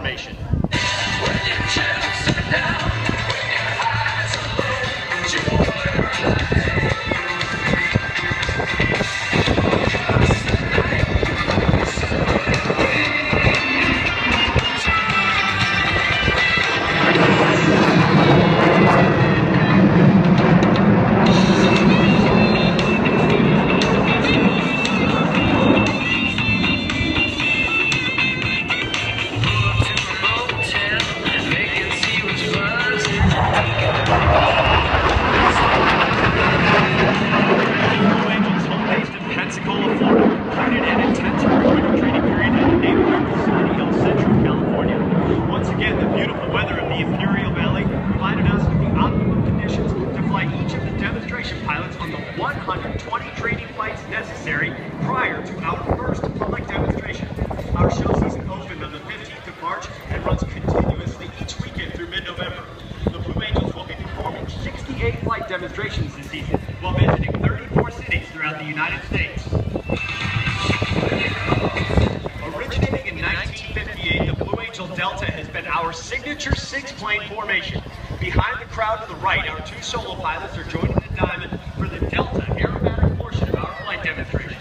formation. Pilots on the 120 training flights necessary prior to our first public demonstration. Our show season opened on the 15th of March and runs continuously each weekend through mid-November. The Blue Angels will be performing 68 flight demonstrations this season while visiting 34 cities throughout the United States. Originating in 1958, the Blue Angel Delta has been our signature six-plane formation. Behind the crowd to the right, our two solo pilots are joining the Diamond for the Delta aerobatic portion of our flight demonstration.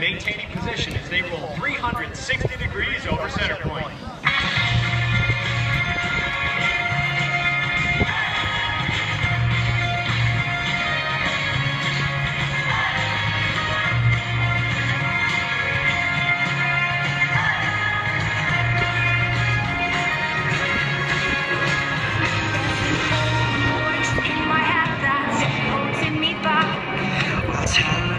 Maintaining position as they roll 360 degrees over center point. In my hat that's holding me back.